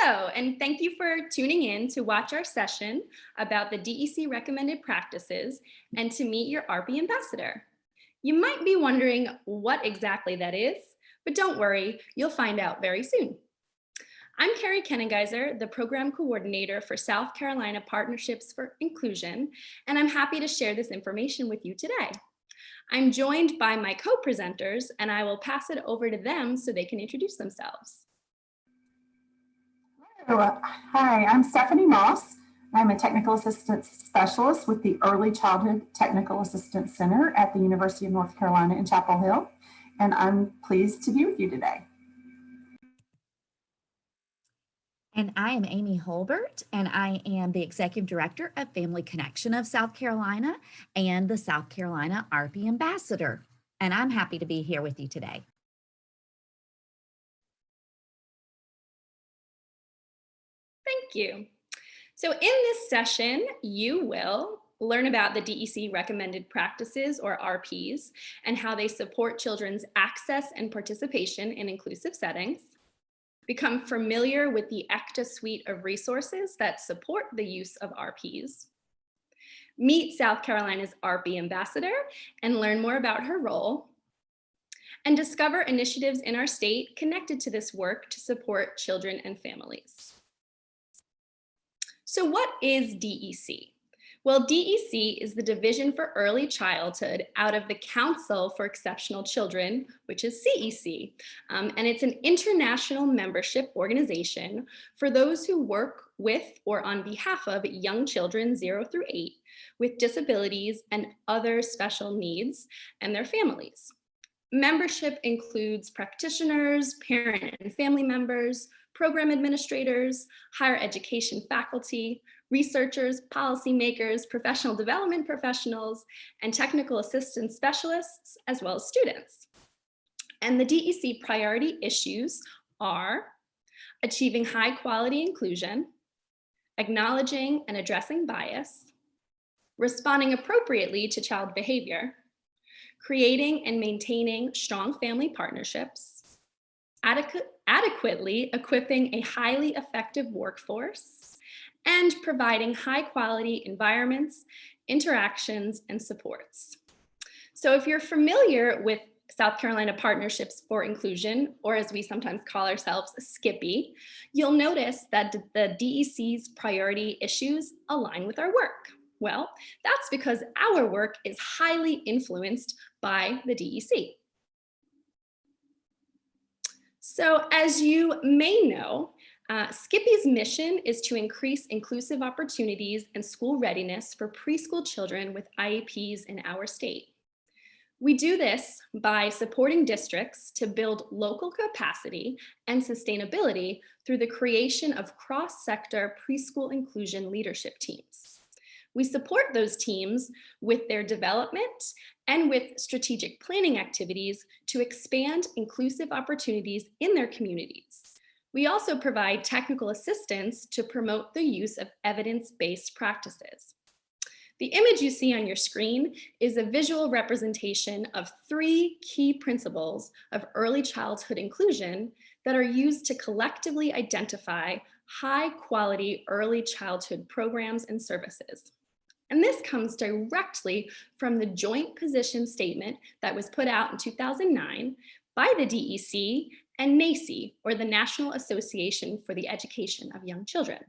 Hello, and thank you for tuning in to watch our session about the DEC Recommended Practices and to meet your aRPy ambassador. You might be wondering what exactly that is, but don't worry, you'll find out very soon. I'm Carrie Kennengeiser, the Program Coordinator for South Carolina Partnerships for Inclusion, and I'm happy to share this information with you today. I'm joined by my co-presenters, and I will pass it over to them so they can introduce themselves. Hi, I'm Stephanie Moss. I'm a Technical Assistance Specialist with the Early Childhood Technical Assistance Center at the University of North Carolina in Chapel Hill, and I'm pleased to be with you today. And I am Amy Hlbert, and I am the Executive Director of Family Connection of South Carolina and the South Carolina aRPy Ambassador. And I'm happy to be here with you today. Thank you. So in this session, you will learn about the DEC Recommended Practices, or aRPs, and how they support children's access and participation in inclusive settings, become familiar with the ECTA suite of resources that support the use of aRPs, meet South Carolina's aRPy ambassador and learn more about her role, and discover initiatives in our state connected to this work to support children and families. So what is DEC? Well, DEC is the Division for Early Childhood out of the Council for Exceptional Children, which is CEC, and it's an international membership organization for those who work with or on behalf of young children 0 through 8 with disabilities and other special needs and their families. Membership includes practitioners, parent and family members, program administrators, higher education faculty, researchers, policymakers, professional development professionals, and technical assistance specialists, as well as students. And the DEC priority issues are achieving high quality inclusion, acknowledging and addressing bias, responding appropriately to child behavior, creating and maintaining strong family partnerships, adequately equipping a highly effective workforce, and providing high quality environments, interactions, and supports. So if you're familiar with South Carolina Partnerships for Inclusion, or as we sometimes call ourselves, SCIPI, you'll notice that the DEC's priority issues align with our work. Well, that's because our work is highly influenced by the DEC. So as you may know, SCIPI's mission is to increase inclusive opportunities and school readiness for preschool children with IEPs in our state. We do this by supporting districts to build local capacity and sustainability through the creation of cross-sector preschool inclusion leadership teams. We support those teams with their development and with strategic planning activities to expand inclusive opportunities in their communities. We also provide technical assistance to promote the use of evidence-based practices. The image you see on your screen is a visual representation of 3 key principles of early childhood inclusion that are used to collectively identify high-quality early childhood programs and services. And this comes directly from the joint position statement that was put out in 2009 by the DEC and NACE, or the National Association for the Education of Young Children.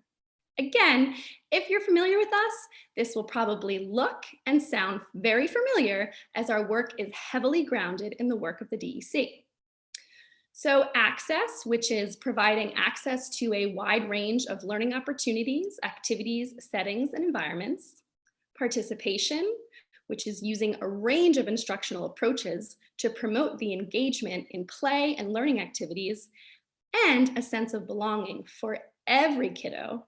Again, if you're familiar with us, this will probably look and sound very familiar as our work is heavily grounded in the work of the DEC. So access, which is providing access to a wide range of learning opportunities, activities, settings, and environments. Participation, which is using a range of instructional approaches to promote the engagement in play and learning activities, and a sense of belonging for every kiddo,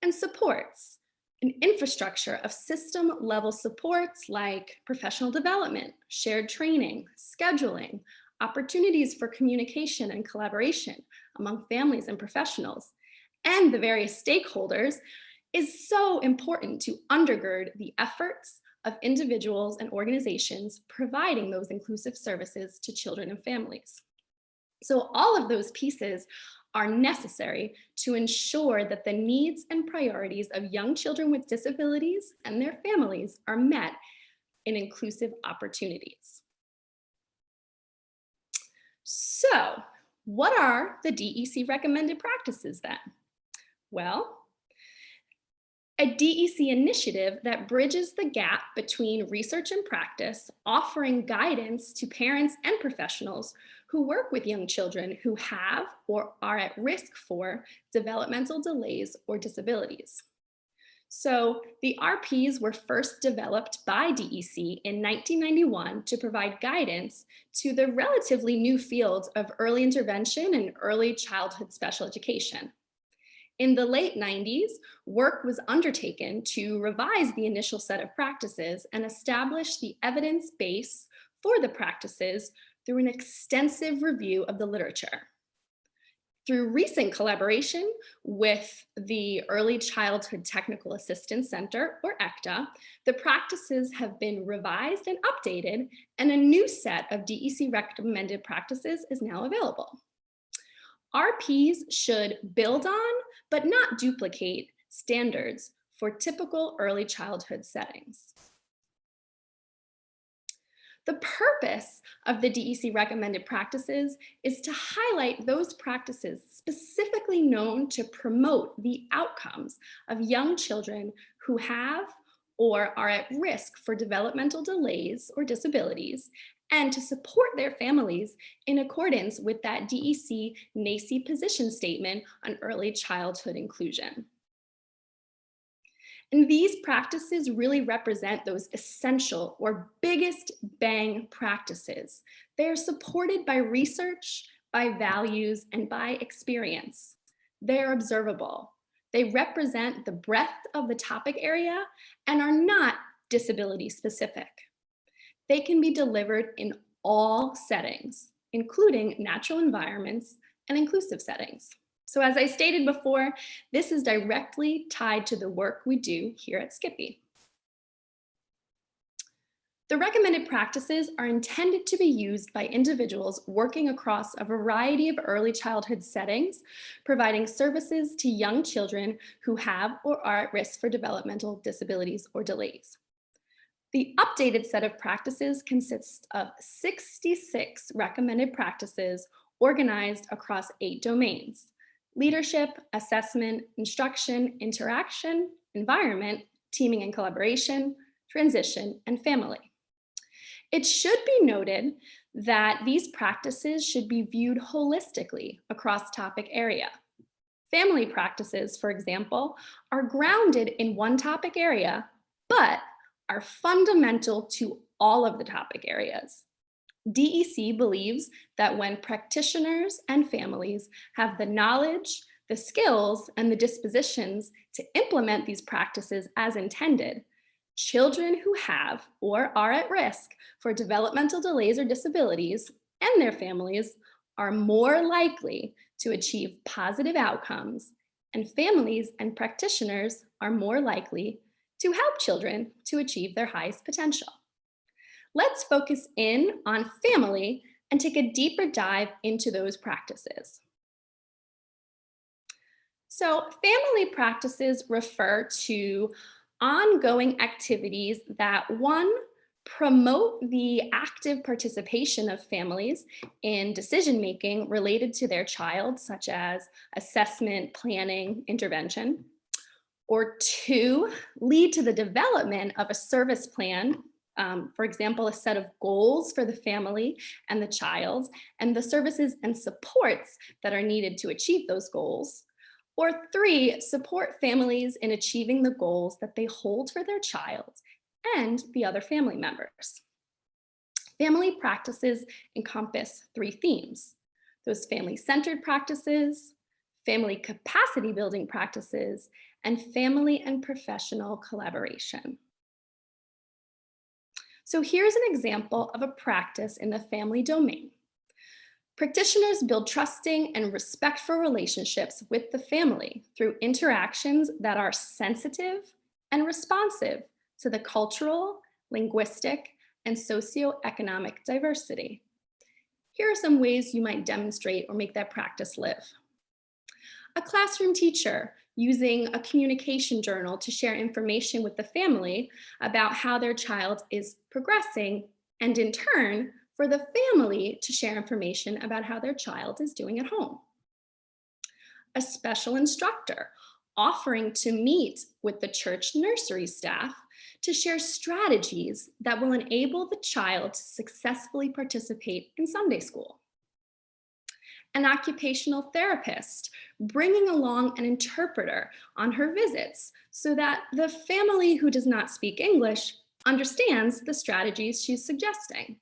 and supports, an infrastructure of system-level supports like professional development, shared training, scheduling, opportunities for communication and collaboration among families and professionals, and the various stakeholders, is so important to undergird the efforts of individuals and organizations providing those inclusive services to children and families. So all of those pieces are necessary to ensure that the needs and priorities of young children with disabilities and their families are met in inclusive opportunities. So, what are the DEC recommended practices then? Well, a DEC initiative that bridges the gap between research and practice, offering guidance to parents and professionals who work with young children who have or are at risk for developmental delays or disabilities. So the aRPs were first developed by DEC in 1991 to provide guidance to the relatively new fields of early intervention and early childhood special education. In the late 90s, work was undertaken to revise the initial set of practices and establish the evidence base for the practices through an extensive review of the literature. Through recent collaboration with the Early Childhood Technical Assistance Center, or ECTA, the practices have been revised and updated, and a new set of DEC recommended practices is now available. aRPs should build on, but not duplicate, standards for typical early childhood settings. The purpose of the DEC recommended practices is to highlight those practices specifically known to promote the outcomes of young children who have or are at risk for developmental delays or disabilities, and to support their families in accordance with that DEC NACI position statement on early childhood inclusion. And these practices really represent those essential or biggest bang practices. They are supported by research, by values, and by experience. They are observable. They represent the breadth of the topic area and are not disability specific. They can be delivered in all settings, including natural environments and inclusive settings. So as I stated before, this is directly tied to the work we do here at Skippy. The recommended practices are intended to be used by individuals working across a variety of early childhood settings, providing services to young children who have or are at risk for developmental disabilities or delays. The updated set of practices consists of 66 recommended practices organized across 8 domains: leadership, assessment, instruction, interaction, environment, teaming and collaboration, transition, and family. It should be noted that these practices should be viewed holistically across topic area. Family practices, for example, are grounded in one topic area, but are fundamental to all of the topic areas. DEC believes that when practitioners and families have the knowledge, the skills, and the dispositions to implement these practices as intended, children who have or are at risk for developmental delays or disabilities and their families are more likely to achieve positive outcomes, and families and practitioners are more likely to help children to achieve their highest potential. Let's focus in on family and take a deeper dive into those practices. So family practices refer to ongoing activities that, one, promote the active participation of families in decision-making related to their child, such as assessment, planning, intervention. Or 2, lead to the development of a service plan, for example, a set of goals for the family and the child, and the services and supports that are needed to achieve those goals. Or 3, support families in achieving the goals that they hold for their child and the other family members. Family practices encompass 3 themes: those family-centered practices, family capacity building practices, and family and professional collaboration. So here's an example of a practice in the family domain. Practitioners build trusting and respectful relationships with the family through interactions that are sensitive and responsive to the cultural, linguistic, and socioeconomic diversity. Here are some ways you might demonstrate or make that practice live. A classroom teacher using a communication journal to share information with the family about how their child is progressing, and in turn, for the family to share information about how their child is doing at home. A special instructor offering to meet with the church nursery staff to share strategies that will enable the child to successfully participate in Sunday school. An occupational therapist bringing along an interpreter on her visits so that the family who does not speak English understands the strategies she's suggesting.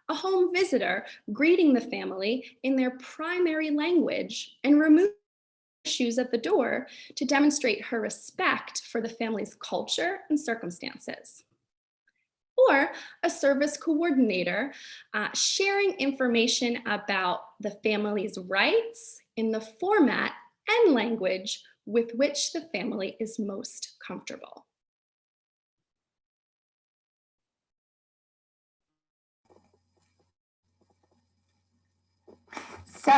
A home visitor greeting the family in their primary language and removing shoes at the door to demonstrate her respect for the family's culture and circumstances. Or a service coordinator sharing information about the family's rights in the format and language with which the family is most comfortable. So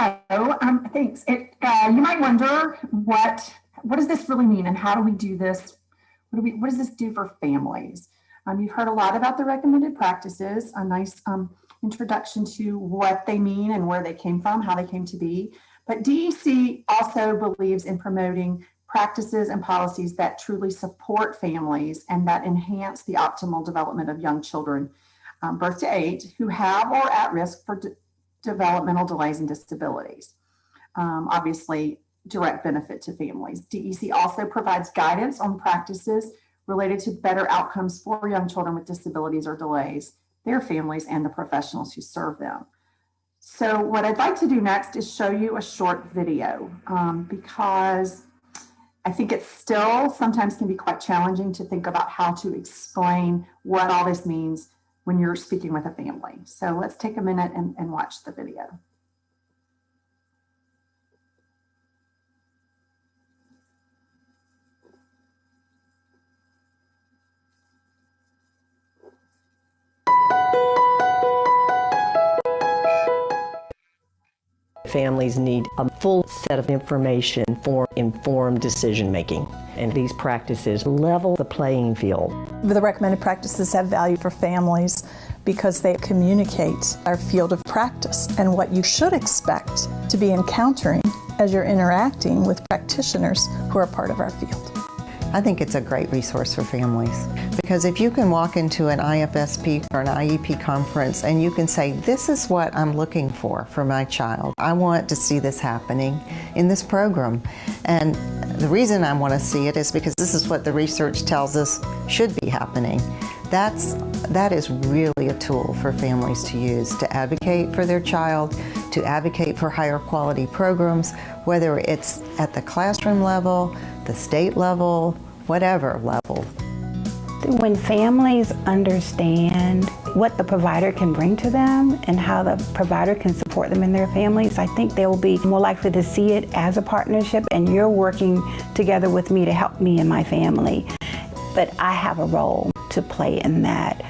thanks. You might wonder what does this really mean, and how do we do this? What does this do for families? You've heard a lot about the recommended practices, a nice introduction to what they mean and where they came from, how they came to be. But DEC also believes in promoting practices and policies that truly support families and that enhance the optimal development of young children, birth to 8, who have or are at risk for developmental delays and disabilities. Obviously, direct benefit to families. DEC also provides guidance on practices related to better outcomes for young children with disabilities or delays, their families, and the professionals who serve them. So what I'd like to do next is show you a short video because I think it still sometimes can be quite challenging to think about how to explain what all this means when you're speaking with a family. So let's take a minute and watch the video. Families need a full set of information for informed decision making, and these practices level the playing field. The recommended practices have value for families because they communicate our field of practice and what you should expect to be encountering as you're interacting with practitioners who are part of our field. I think it's a great resource for families because if you can walk into an IFSP or an IEP conference and you can say, this is what I'm looking for my child. I want to see this happening in this program. And the reason I want to see it is because this is what the research tells us should be happening. That is really a tool for families to use to advocate for their child, to advocate for higher quality programs, whether it's at the classroom level, the state level, whatever level. When families understand what the provider can bring to them and how the provider can support them in their families, I think they will be more likely to see it as a partnership, and you're working together with me to help me and my family. But I have a role to play in that.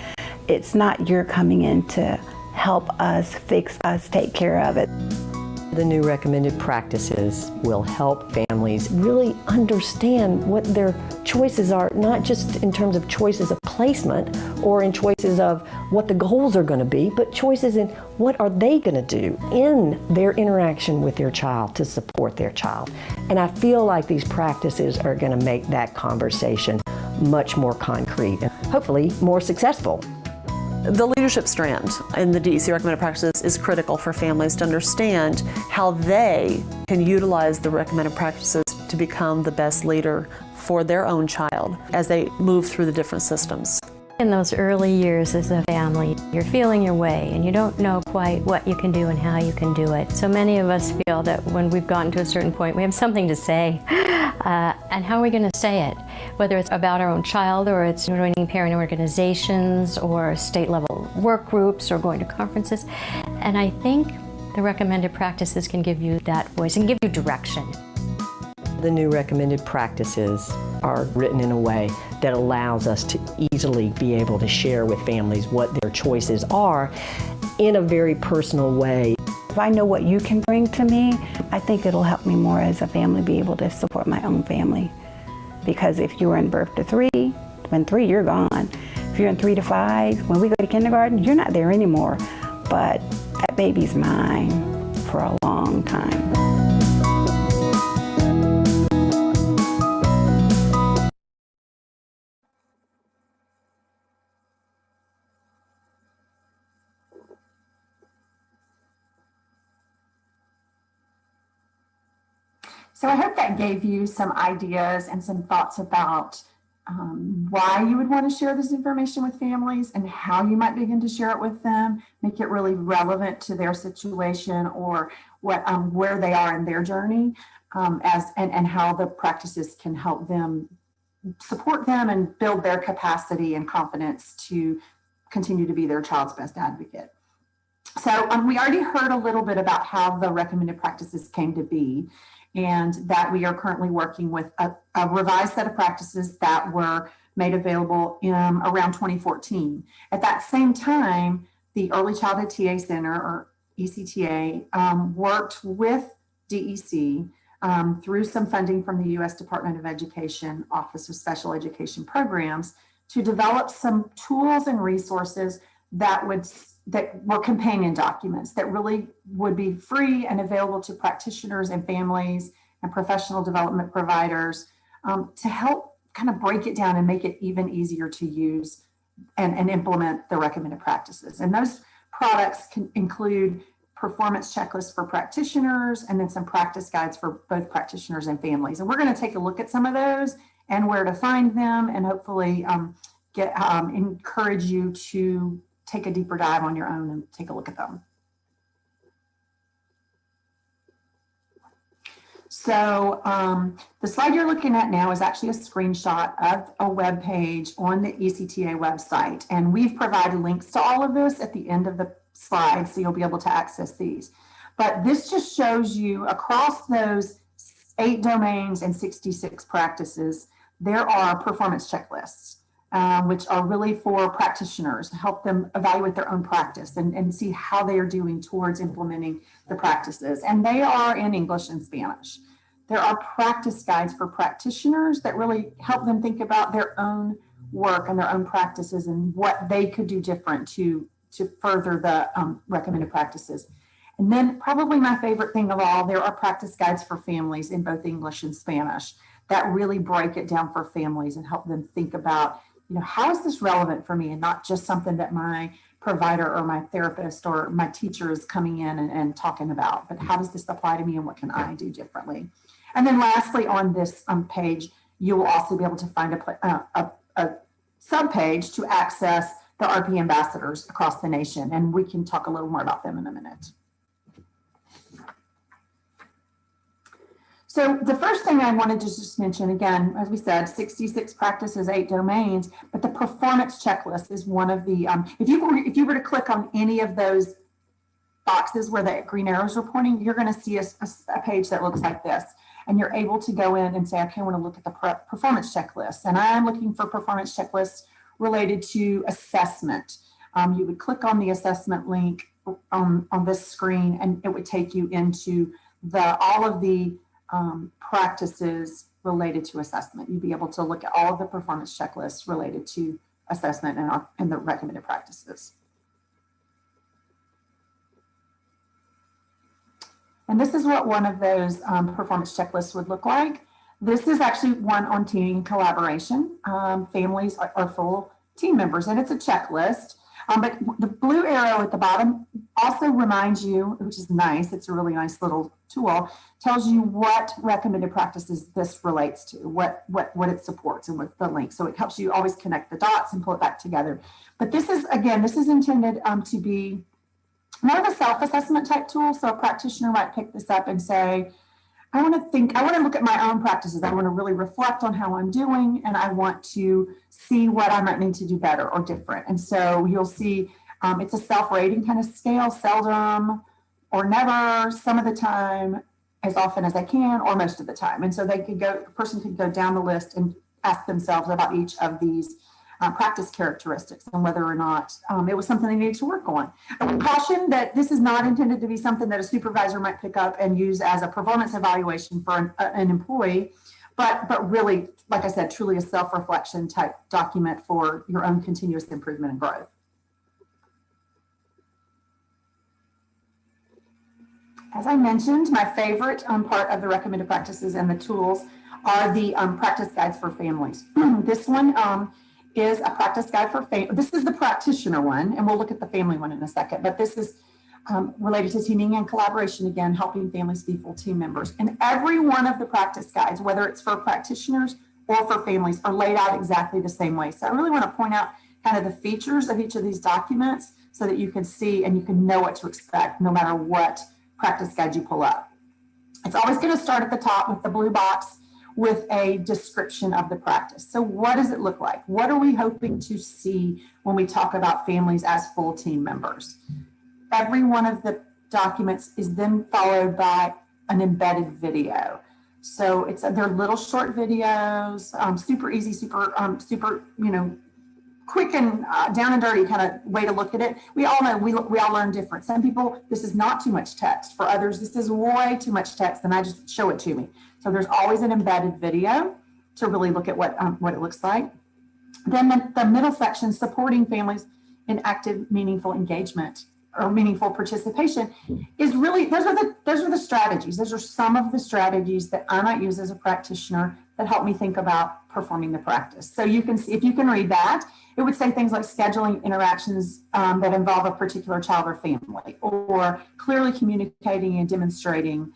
It's not you're coming in to help us, fix us, take care of it. The new recommended practices will help families really understand what their choices are, not just in terms of choices of placement or in choices of what the goals are going to be, but choices in what are they going to do in their interaction with their child to support their child. And I feel like these practices are going to make that conversation much more concrete and hopefully more successful. The leadership strand in the DEC Recommended Practices is critical for families to understand how they can utilize the recommended practices to become the best leader for their own child as they move through the different systems. In those early years as a family, you're feeling your way and you don't know quite what you can do and how you can do it. So many of us feel that when we've gotten to a certain point, we have something to say. And how are we going to say it? Whether it's about our own child or it's joining parent organizations or state level work groups or going to conferences. And I think the recommended practices can give you that voice and give you direction. The new recommended practices are written in a way that allows us to easily be able to share with families what their choices are in a very personal way. If I know what you can bring to me, I think it'll help me more as a family be able to support my own family. Because if you were in birth to 3, when 3, you're gone. If you're in 3 to 5, when we go to kindergarten, you're not there anymore. But that baby's mine for a long time. So I hope that gave you some ideas and some thoughts about why you would want to share this information with families and how you might begin to share it with them, make it really relevant to their situation or what where they are in their journey, and how the practices can help them support them and build their capacity and confidence to continue to be their child's best advocate. So we already heard a little bit about how the recommended practices came to be, and that we are currently working with a revised set of practices that were made available in around 2014. At that same time, the Early Childhood TA Center, or ECTA, worked with DEC through some funding from the U.S. Department of Education Office of Special Education Programs to develop some tools and resources that were companion documents that really would be free and available to practitioners and families and professional development providers to help kind of break it down and make it even easier to use and implement the recommended practices. And those products can include performance checklists for practitioners and then some practice guides for both practitioners and families. And we're going to take a look at some of those and where to find them, and hopefully encourage you to take a deeper dive on your own and take a look at them. So the slide you're looking at now is actually a screenshot of a web page on the ECTA website. And we've provided links to all of this at the end of the slide, so you'll be able to access these. But this just shows you across those 8 domains and 66 practices, there are performance checklists. Which are really for practitioners, help them evaluate their own practice and see how they are doing towards implementing the practices. And they are in English and Spanish. There are practice guides for practitioners that really help them think about their own work and their own practices and what they could do different to further the recommended practices. And then probably my favorite thing of all, there are practice guides for families in both English and Spanish that really break it down for families and help them think about, how is this relevant for me, and not just something that my provider or my therapist or my teacher is coming in and talking about, but how does this apply to me and what can I do differently? And then lastly, on this page, you will also be able to find a sub-page to access the aRPy ambassadors across the nation, and we can talk a little more about them in a minute. So the first thing I wanted to just mention, again, as we said, 66 practices, 8 domains, but the performance checklist is one of the, if you were to click on any of those boxes where the green arrows are pointing, you're going to see a page that looks like this. And you're able to go in and say, okay, I want to look at the performance checklist. And I'm looking for performance checklists related to assessment. You would click on the assessment link on this screen, and it would take you into all of the practices related to assessment. You'd be able to look at all of the performance checklists related to assessment and the recommended practices. And this is what one of those performance checklists would look like. This is actually one on team collaboration. Families are full team members, and it's a checklist. But the blue arrow at the bottom also reminds you, which is nice, it's a really nice little tool, tells you what recommended practices this relates to, what it supports and what the link. So it helps you always connect the dots and pull it back together. But this is, again, this is intended to be more of a self-assessment type tool. So a practitioner might pick this up and say, I want to look at my own practices. I want to really reflect on how I'm doing, and I want to see what I might need to do better or different. And so you'll see it's a self-rating kind of scale, seldom or never, some of the time, as often as I can, or most of the time. And so the person could go down the list and ask themselves about each of these practice characteristics and whether or not it was something they needed to work on. I would caution that this is not intended to be something that a supervisor might pick up and use as a performance evaluation for an employee, but really, like I said, truly a self-reflection type document for your own continuous improvement and growth. As I mentioned, my favorite part of the recommended practices and the tools are the practice guides for families. This one is a practice guide for families. This is the practitioner one, and we'll look at the family one in a second, but this is related to teaming and collaboration, again, helping families be full team members. And every one of the practice guides, whether it's for practitioners or for families, are laid out exactly the same way. So I really want to point out kind of the features of each of these documents so that you can see and you can know what to expect no matter what practice guide you pull up. It's always going to start at the top with the blue box with a description of the practice. So what does it look like? What are we hoping to see when we talk about families as full team members? Every one of the documents is then followed by an embedded video. So they're little short videos, super easy, super quick and down and dirty kind of way to look at it. We all know we all learn different. Some people, this is not too much text. For others, this is way too much text, and I just show it to me. So there's always an embedded video to really look at what it looks like. Then the middle section, supporting families in active, meaningful engagement or meaningful participation, is really, those are the strategies. Those are some of the strategies that I might use as a practitioner that help me think about performing the practice. So you can see, if you can read that, it would say things like scheduling interactions that involve a particular child or family, or clearly communicating and demonstrating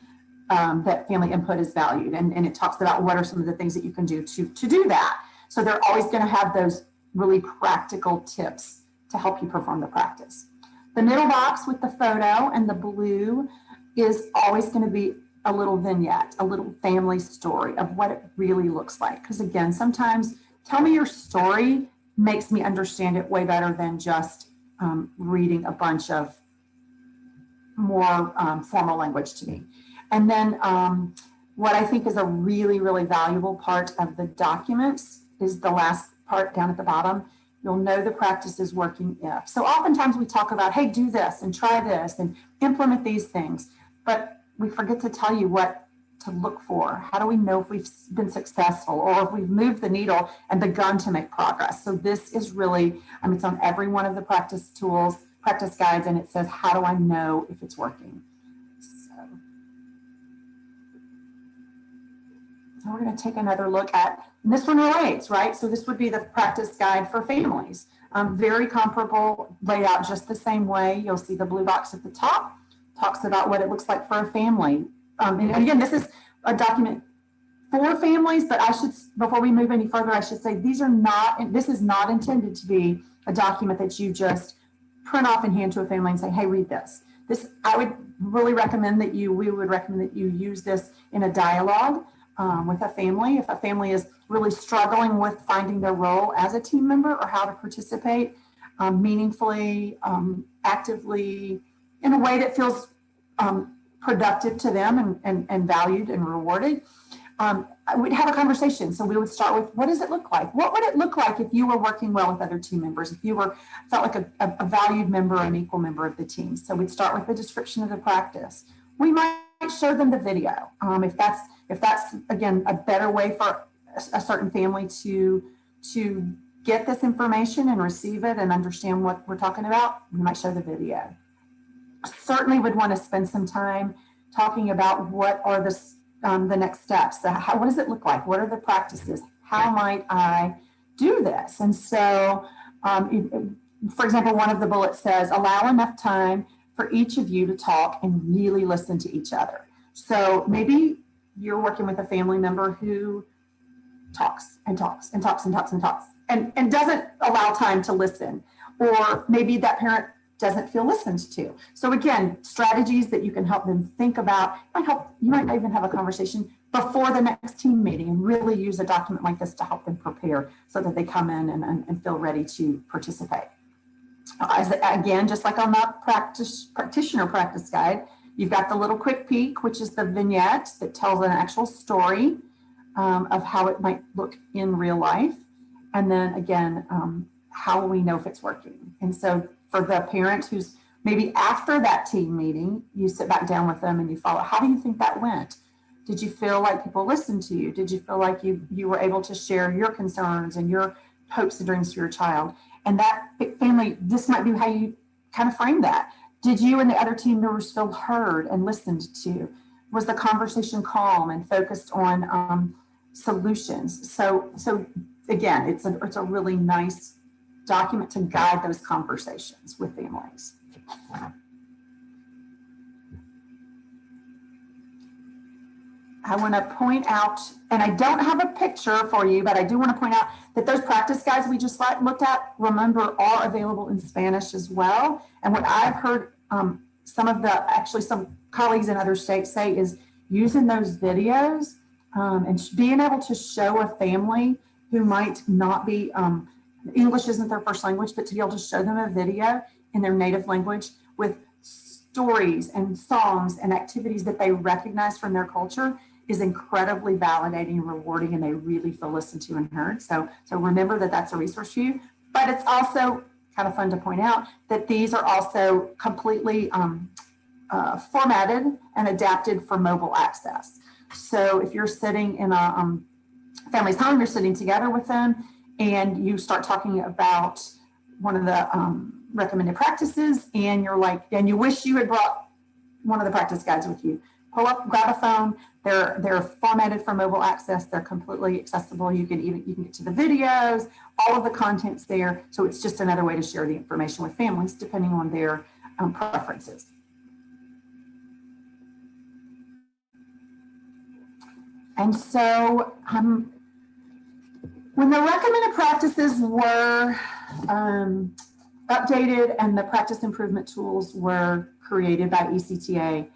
that family input is valued. And it talks about what are some of the things that you can do to do that. So they're always going to have those really practical tips to help you perform the practice. The middle box with the photo and the blue is always going to be a little vignette, a little family story of what it really looks like. Because again, sometimes tell me your story makes me understand it way better than just reading a bunch of more formal language to me. And then what I think is a really, really valuable part of the documents is the last part down at the bottom. You'll know the practice is working if. So oftentimes we talk about, hey, do this and try this and implement these things, but we forget to tell you what to look for. How do we know if we've been successful or if we've moved the needle and begun to make progress? So this is really, it's on every one of the practice tools, practice guides, and it says, how do I know if it's working? So we're going to take another look at, and this one relates, right? So this would be the practice guide for families. Very comparable, laid out just the same way. You'll see the blue box at the top, talks about what it looks like for a family. And again, this is a document for families, but before we move any further, I should say this is not intended to be a document that you just print off and hand to a family and say, hey, read this. I would really recommend that we would recommend that you use this in a dialogue with a family. If a family is really struggling with finding their role as a team member or how to participate meaningfully, actively, in a way that feels productive to them and valued and rewarded, we'd have a conversation. So we would start with, what does it look like? What would it look like if you were working well with other team members, if you felt like a valued member, an equal member of the team? So we'd start with the description of the practice. We might show them the video. If that's again a better way for a certain family to get this information and receive it and understand what we're talking about, we might show the video. Certainly would want to spend some time talking about what are the next steps. What does it look like? What are the practices? How might I do this? And so, for example, one of the bullets says, allow enough time for each of you to talk and really listen to each other. So maybe you're working with a family member who talks and talks and talks and talks and talks and doesn't allow time to listen. Or maybe that parent doesn't feel listened to. So again, strategies that you can help them think about you might even have a conversation before the next team meeting and really use a document like this to help them prepare so that they come in and feel ready to participate. Again, just like on the practitioner practice guide, you've got the little quick peek, which is the vignette that tells an actual story of how it might look in real life. And then again, how will we know if it's working? And so for the parent who's maybe after that team meeting, you sit back down with them and you follow, how do you think that went? Did you feel like people listened to you? Did you feel like you were able to share your concerns and your hopes and dreams for your child? And that family, this might be how you kind of frame that. Did you and the other team members feel heard and listened to? Was the conversation calm and focused on solutions? So again, it's a really nice document to guide those conversations with families. I want to point out, and I don't have a picture for you, but I do want to point out that those practice guides we just looked at, remember, are available in Spanish as well. And what I've heard some colleagues in other states say is using those videos and being able to show a family who might not be, English isn't their first language, but to be able to show them a video in their native language with stories and songs and activities that they recognize from their culture is incredibly validating and rewarding, and they really feel listened to and heard. So remember that that's a resource for you. But it's also kind of fun to point out that these are also completely formatted and adapted for mobile access. So if you're sitting in a family's home, you're sitting together with them, and you start talking about one of the recommended practices, and you're like, and you wish you had brought one of the practice guides with you. Pull up, grab a phone. They're formatted for mobile access. They're completely accessible. You can get to the videos, all of the content's there. So it's just another way to share the information with families depending on their preferences. And so when the recommended practices were updated and the practice improvement tools were created by ECTA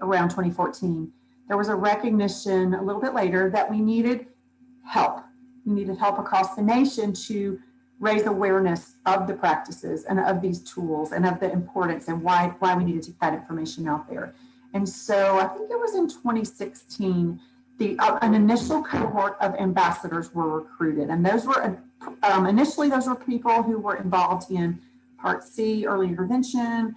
around 2014, there was a recognition a little bit later that we needed help. We needed help across the nation to raise awareness of the practices and of these tools and of the importance and why we needed to get that information out there. And so I think it was in 2016, an initial cohort of ambassadors were recruited. And those were, initially, those were people who were involved in Part C, early intervention,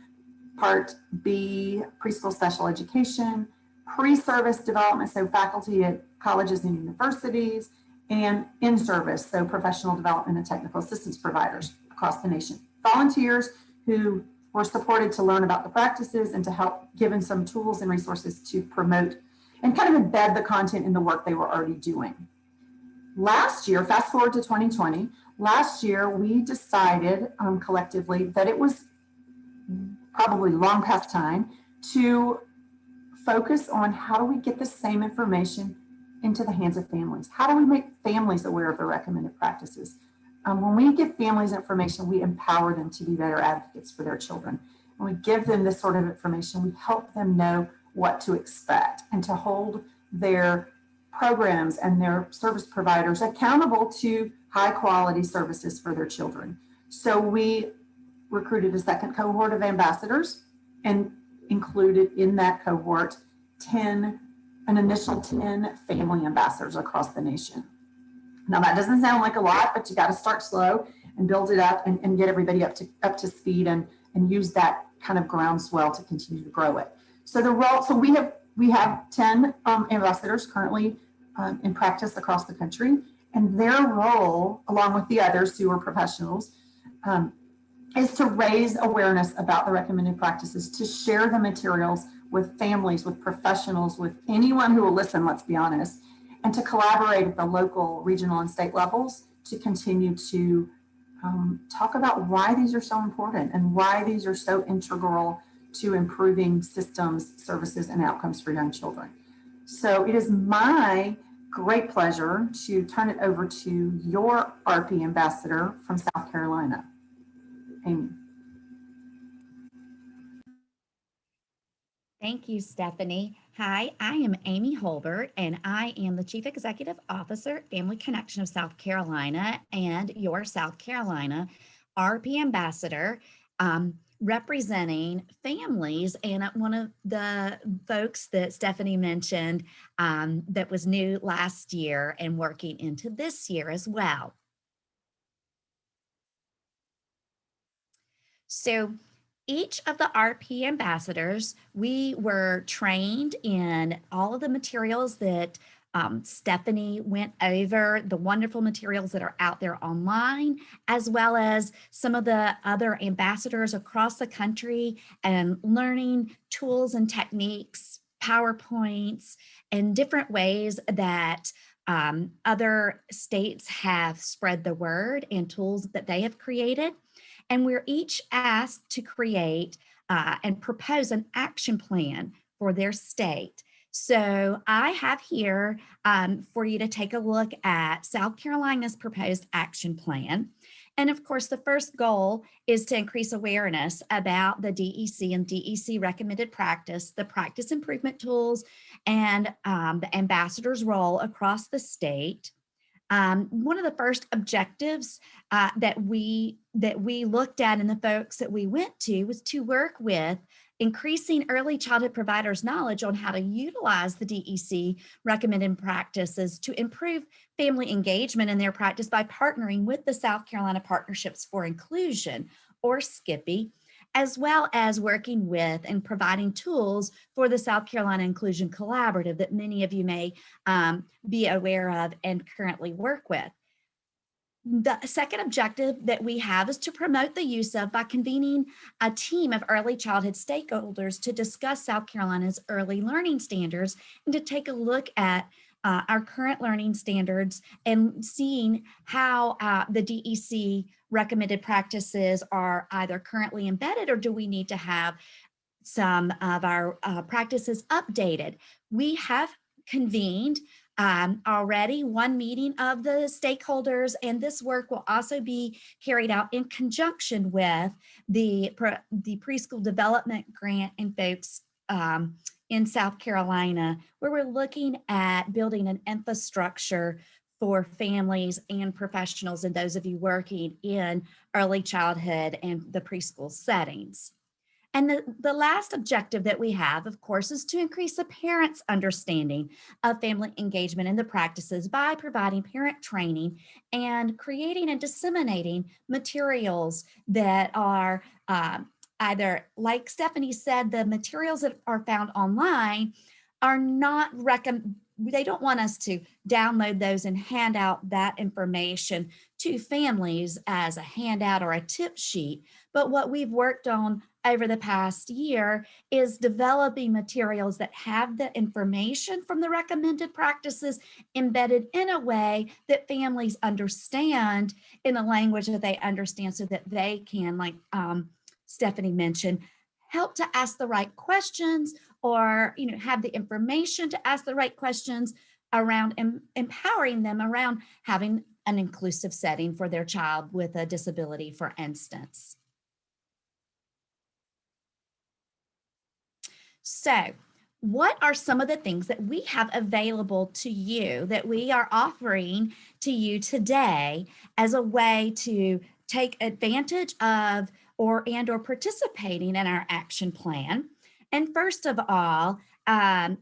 Part B, preschool special education, pre-service development, so faculty at colleges and universities, and in-service, so professional development and technical assistance providers across the nation. Volunteers who were supported to learn about the practices and to help given some tools and resources to promote and kind of embed the content in the work they were already doing. Last year, fast forward to 2020, last year we decided collectively that it was probably long past time to focus on how do we get the same information into the hands of families? How do we make families aware of the recommended practices? When we give families information, we empower them to be better advocates for their children. When we give them this sort of information, we help them know what to expect and to hold their programs and their service providers accountable to high quality services for their children. So we recruited a second cohort of ambassadors and included in that cohort an initial 10 family ambassadors across the nation. Now that doesn't sound like a lot, but you got to start slow and build it up and get everybody up to speed and use that kind of groundswell to continue to grow it. So we have 10 ambassadors currently in practice across the country, and their role, along with the others who are professionals, is to raise awareness about the recommended practices, to share the materials with families, with professionals, with anyone who will listen, let's be honest, and to collaborate at the local, regional, and state levels to continue to talk about why these are so important and why these are so integral to improving systems, services, and outcomes for young children. So it is my great pleasure to turn it over to your aRPy ambassador from South Carolina, Amy. Thank you, Stephanie. Hi, I am Amy Hlbert, and I am the Chief Executive Officer, Family Connection of South Carolina, and your South Carolina aRPy ambassador. representing families. And one of the folks that Stephanie mentioned that was new last year and working into this year as well. So each of the aRPy ambassadors, we were trained in all of the materials that Stephanie went over, the wonderful materials that are out there online, as well as some of the other ambassadors across the country, and learning tools and techniques, PowerPoints, and different ways that other states have spread the word and tools that they have created. And we're each asked to create and propose an action plan for their state. So I have here for you to take a look at South Carolina's proposed action plan. And of course, the first goal is to increase awareness about the DEC and DEC recommended practice, the practice improvement tools, and the ambassador's role across the state. One of the first objectives that we looked at and the folks that we went to was to work with increasing early childhood providers' knowledge on how to utilize the DEC recommended practices to improve family engagement in their practice by partnering with the South Carolina Partnerships for Inclusion, or SCIPI, as well as working with and providing tools for the South Carolina Inclusion Collaborative that many of you may be aware of and currently work with. The second objective that we have is to promote the use of by convening a team of early childhood stakeholders to discuss South Carolina's early learning standards and to take a look at our current learning standards and seeing how the DEC recommended practices are either currently embedded or do we need to have some of our practices updated. We have convened already one meeting of the stakeholders, and this work will also be carried out in conjunction with the preschool development grant and folks in South Carolina, where we're looking at building an infrastructure for families and professionals and those of you working in early childhood and the preschool settings. And the last objective that we have, of course, is to increase the parents' understanding of family engagement in the practices by providing parent training and creating and disseminating materials that are either, like Stephanie said, the materials that are found online are not they don't want us to download those and hand out that information to families as a handout or a tip sheet. But what we've worked on over the past year is developing materials that have the information from the recommended practices embedded in a way that families understand in a language that they understand so that they can, like Stephanie mentioned, help to ask the right questions or have the information to ask the right questions around empowering them around having an inclusive setting for their child with a disability, for instance. So what are some of the things that we have available to you that we are offering to you today as a way to take advantage of or participating in our action plan? And first of all,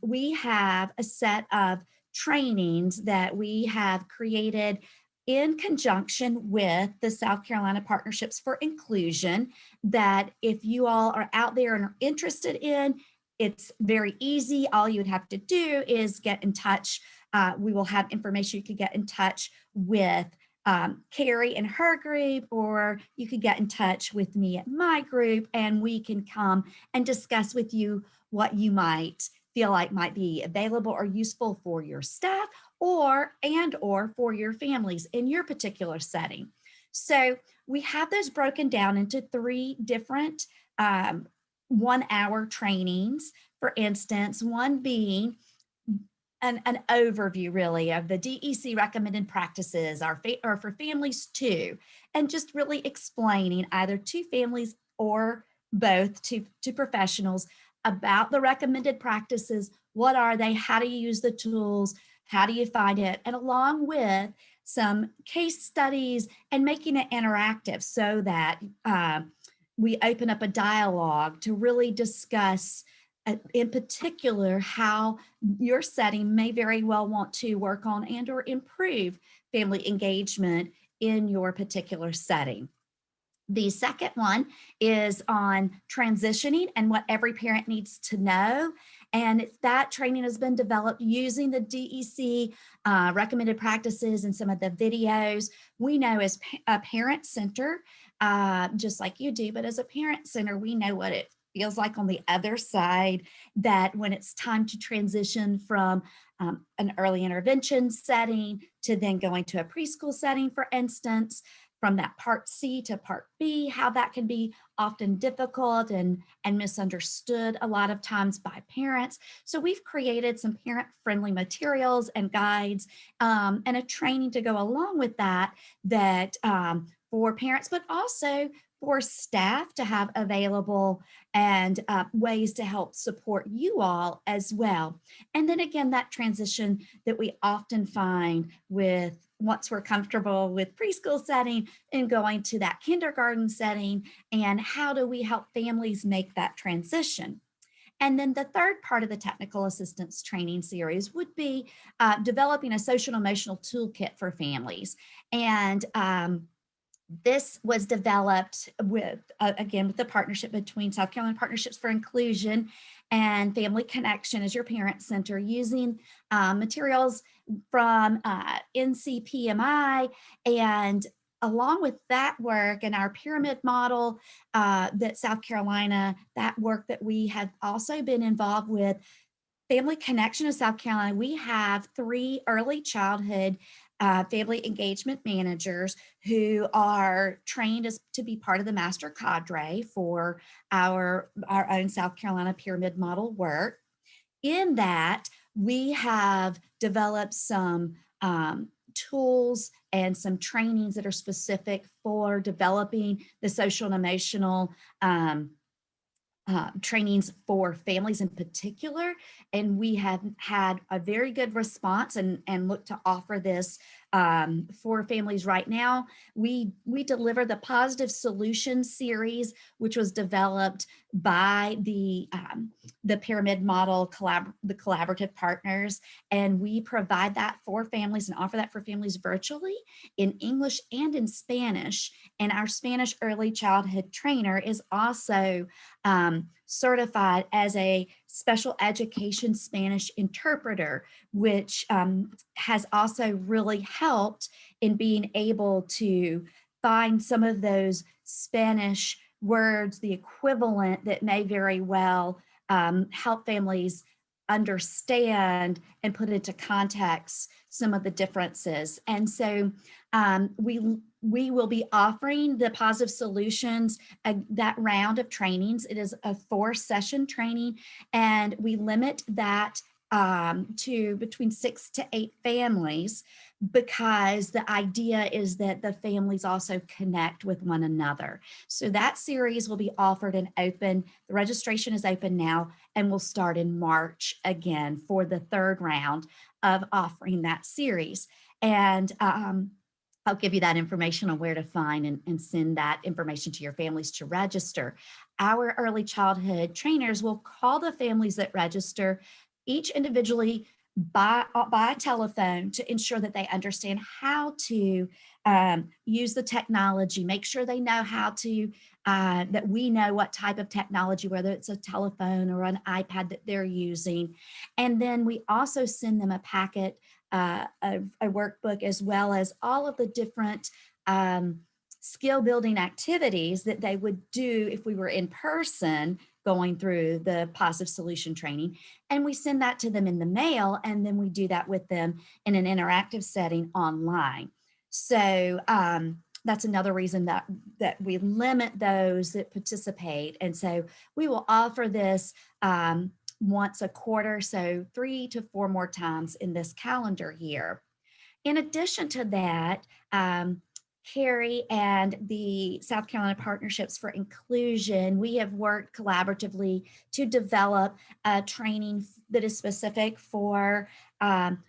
we have a set of trainings that we have created in conjunction with the South Carolina Partnerships for Inclusion that if you all are out there and are interested in, it's very easy. All you would have to do is get in touch. We will have information. You could get in touch with Carrie and her group, or you could get in touch with me at my group, and we can come and discuss with you what you might feel like might be available or useful for your staff or for your families in your particular setting. So we have those broken down into 3 different 1-hour trainings. For instance, one being an overview really of the DEC recommended practices are for families too, and just really explaining either to families or both to professionals about the recommended practices. What are they? How do you use the tools? How do you find it? And along with some case studies and making it interactive so that we open up a dialogue to really discuss in particular how your setting may very well want to work on and or improve family engagement in your particular setting. The second one is on transitioning and what every parent needs to know. And that training has been developed using the DEC recommended practices and some of the videos. We know as a parent center, just like you do, but as a parent center, we know what it feels like on the other side, that when it's time to transition from an early intervention setting to then going to a preschool setting, for instance, from that part C to part B, how that can be often difficult and misunderstood a lot of times by parents. So we've created some parent-friendly materials and guides and a training to go along with that, for parents, but also for staff to have available and ways to help support you all as well. And then again, that transition that we often find with once we're comfortable with preschool setting and going to that kindergarten setting, and how do we help families make that transition? And then the third part of the technical assistance training series would be developing a social and emotional toolkit for families. And this was developed with, again, with the partnership between South Carolina Partnerships for Inclusion and Family Connection as your parent center, using materials from NCPMI. And along with that work and our pyramid model that South Carolina, that work that we have also been involved with, Family Connection of South Carolina, we have 3 early childhood family engagement managers who are trained to be part of the master cadre for our own South Carolina pyramid model work. In that, we have developed some tools and some trainings that are specific for developing the social and emotional trainings for families in particular. And we have had a very good response and look to offer this for families right now. We deliver the Positive Solutions series, which was developed by the Pyramid Model, the collaborative partners. And we provide that for families and offer that for families virtually in English and in Spanish. And our Spanish early childhood trainer is also certified as a special education Spanish interpreter, which has also really helped in being able to find some of those Spanish words, the equivalent that may very well help families understand and put into context some of the differences. And so we will be offering the Positive Solutions, that round of trainings. It is a 4-session training, and we limit that to between 6 to 8 families, because the idea is that the families also connect with one another. So that series will be offered and open. The registration is open now and will start in March again for the 3rd round of offering that series. And I'll give you that information on where to find and send that information to your families to register. Our early childhood trainers will call the families that register each individually by telephone to ensure that they understand how to use the technology, make sure they know how to, that we know what type of technology, whether it's a telephone or an iPad that they're using. And then we also send them a packet, a workbook, as well as all of the different skill building activities that they would do if we were in person going through the Positive Solution training. And we send that to them in the mail, and then we do that with them in an interactive setting online. So that's another reason that we limit those that participate. And so we will offer this once a quarter, so 3 to 4 more times in this calendar year. In addition to that, Carrie and the South Carolina Partnerships for Inclusion, we have worked collaboratively to develop a training that is specific for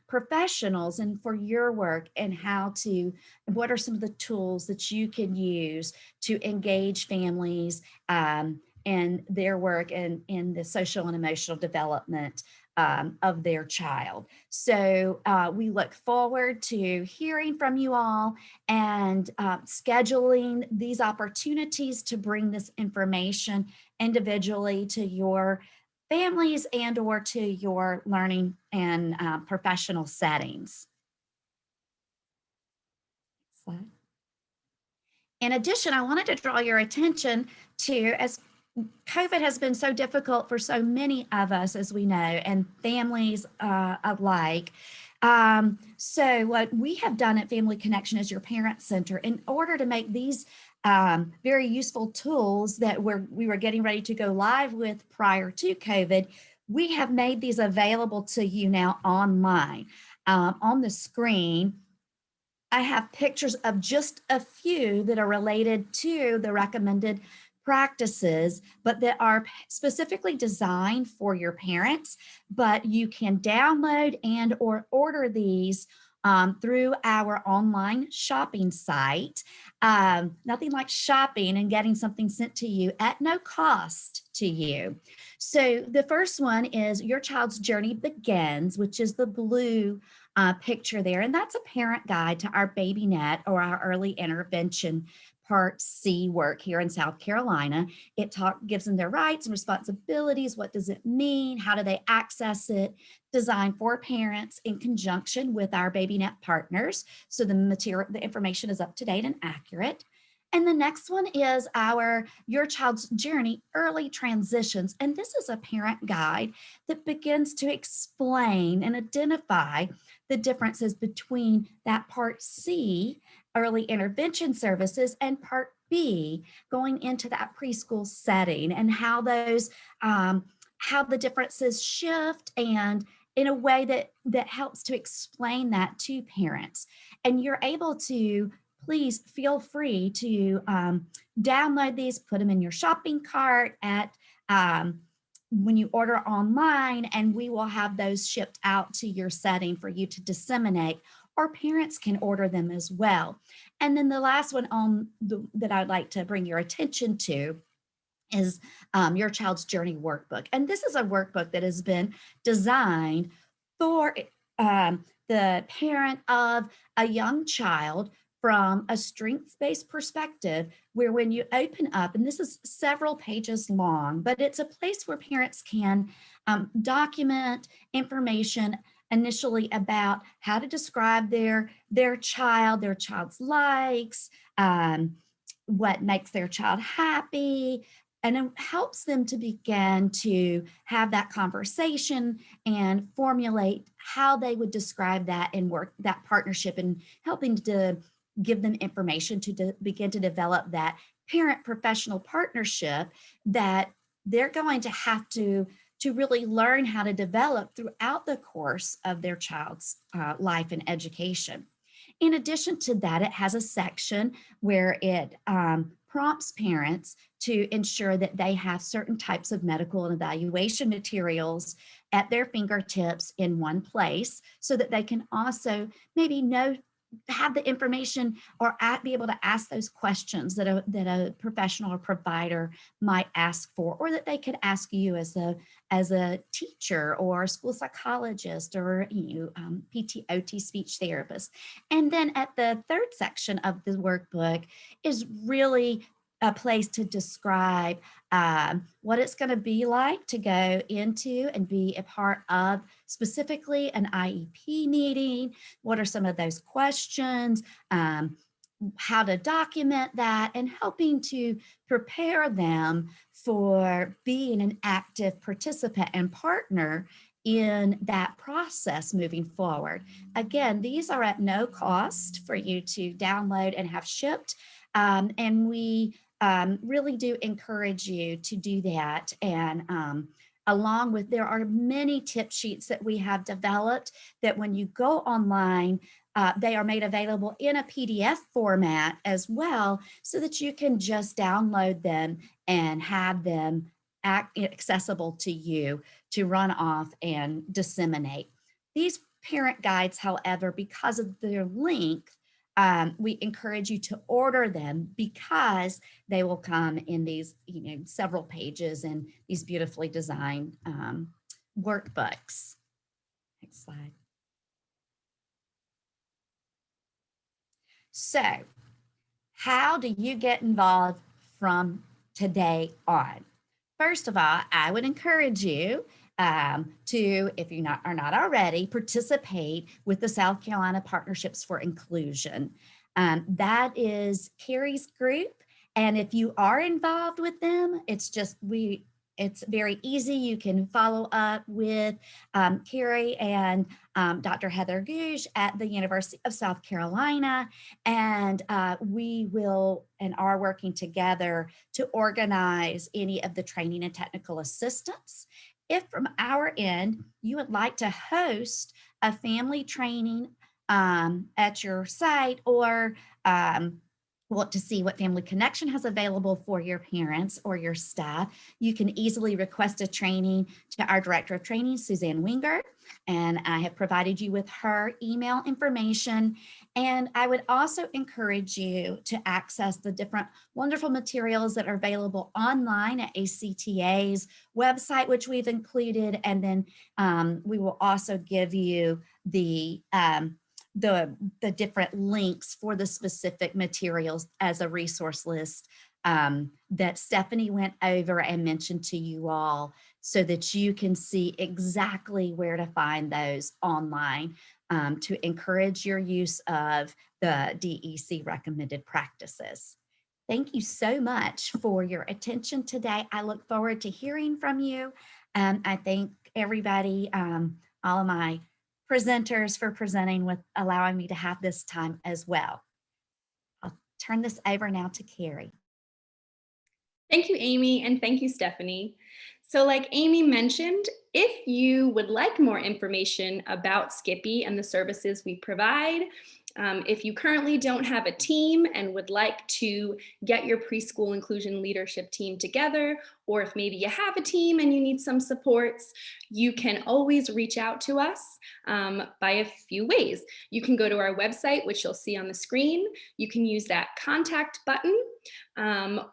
professionals and for your work, and what are some of the tools that you can use to engage families in their work and in the social and emotional development of their child. So we look forward to hearing from you all and scheduling these opportunities to bring this information individually to your families and or to your learning and professional settings. Next slide. In addition, I wanted to draw your attention to, as COVID has been so difficult for so many of us, as we know, and families alike. So what we have done at Family Connection as your parent center, in order to make these very useful tools that we were getting ready to go live with prior to COVID, we have made these available to you now online. On the screen, I have pictures of just a few that are related to the recommended practices, but that are specifically designed for your parents. But you can download and or order these through our online shopping site. Nothing like shopping and getting something sent to you at no cost to you. So the first one is Your Child's Journey Begins, which is the blue picture there. And that's a parent guide to our BabyNet, or our early intervention Part C work here in South Carolina. It gives them their rights and responsibilities. What does it mean? How do they access it? Designed for parents in conjunction with our BabyNet partners. So the information is up to date and accurate. And the next one is our Your Child's Journey Early Transitions. And this is a parent guide that begins to explain and identify the differences between that Part C, early intervention services, and Part B, going into that preschool setting, and how those, how the differences shift, and in a way that helps to explain that to parents. And you're able to, please feel free to download these, put them in your shopping cart when you order online, and we will have those shipped out to your setting for you to disseminate, or parents can order them as well. And then the last one that I'd like to bring your attention to is Your Child's Journey Workbook. And this is a workbook that has been designed for the parent of a young child from a strengths-based perspective, where when you open up, and this is several pages long, but it's a place where parents can document information initially about how to describe their child's likes, what makes their child happy, and it helps them to begin to have that conversation and formulate how they would describe that and work that partnership, and helping to give them information to begin to develop that parent-professional partnership that they're going to have to really learn how to develop throughout the course of their child's life and education. In addition to that, it has a section where it prompts parents to ensure that they have certain types of medical and evaluation materials at their fingertips in one place, so that they can also maybe have the information or be able to ask those questions that a professional or provider might ask for, or that they could ask you as a teacher or a school psychologist, or PT, OT, speech therapist. And then at the third section of the workbook is really a place to describe what it's going to be like to go into and be a part of specifically an IEP meeting. What are some of those questions, how to document that, and helping to prepare them for being an active participant and partner in that process moving forward. Again, these are at no cost for you to download and have shipped. And we really do encourage you to do that and along with, there are many tip sheets that we have developed that when you go online, they are made available in a PDF format as well, so that you can just download them and have them accessible to you to run off and disseminate. These parent guides, however, because of their length, we encourage you to order them because they will come in these, several pages and these beautifully designed workbooks. Next slide. So, how do you get involved from today on? First of all, I would encourage you to, if you are not already, participate with the South Carolina Partnerships for Inclusion. That is Carrie's group, and if you are involved with them, it's very easy. You can follow up with Carrie and Dr. Heather Gouge at the University of South Carolina, and we will and are working together to organize any of the training and technical assistance. If from our end, you would like to host a family training at your site, or want to see what Family Connection has available for your parents or your staff, you can easily request a training to our Director of Training, Suzanne Winger, and I have provided you with her email information. And I would also encourage you to access the different wonderful materials that are available online at ACTA's website, which we've included, and then we will also give you the different links for the specific materials as a resource list that Stephanie went over and mentioned to you all, so that you can see exactly where to find those online to encourage your use of the DEC recommended practices. Thank you so much for your attention today. I look forward to hearing from you. I thank everybody, all of my presenters, for presenting, with allowing me to have this time as well. I'll turn this over now to Carrie. Thank you, Amy, and thank you, Stephanie. So like Amy mentioned, if you would like more information about Skippy and the services we provide, if you currently don't have a team and would like to get your preschool inclusion leadership team together, or if maybe you have a team and you need some supports, you can always reach out to us by a few ways. You can go to our website, which you'll see on the screen. You can use that contact button,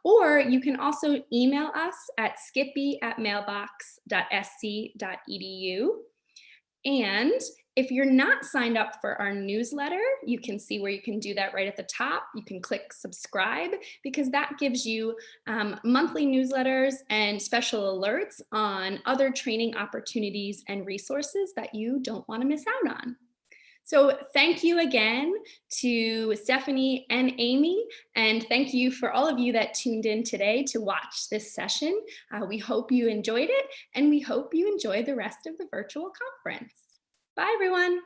or you can also email us at skippy@mailbox.sc.edu. And if you're not signed up for our newsletter, you can see where you can do that right at the top. You can click subscribe, because that gives you monthly newsletters and special alerts on other training opportunities and resources that you don't want to miss out on. So thank you again to Stephanie and Amy, and thank you for all of you that tuned in today to watch this session. We hope you enjoyed it, and we hope you enjoy the rest of the virtual conference. Bye, everyone.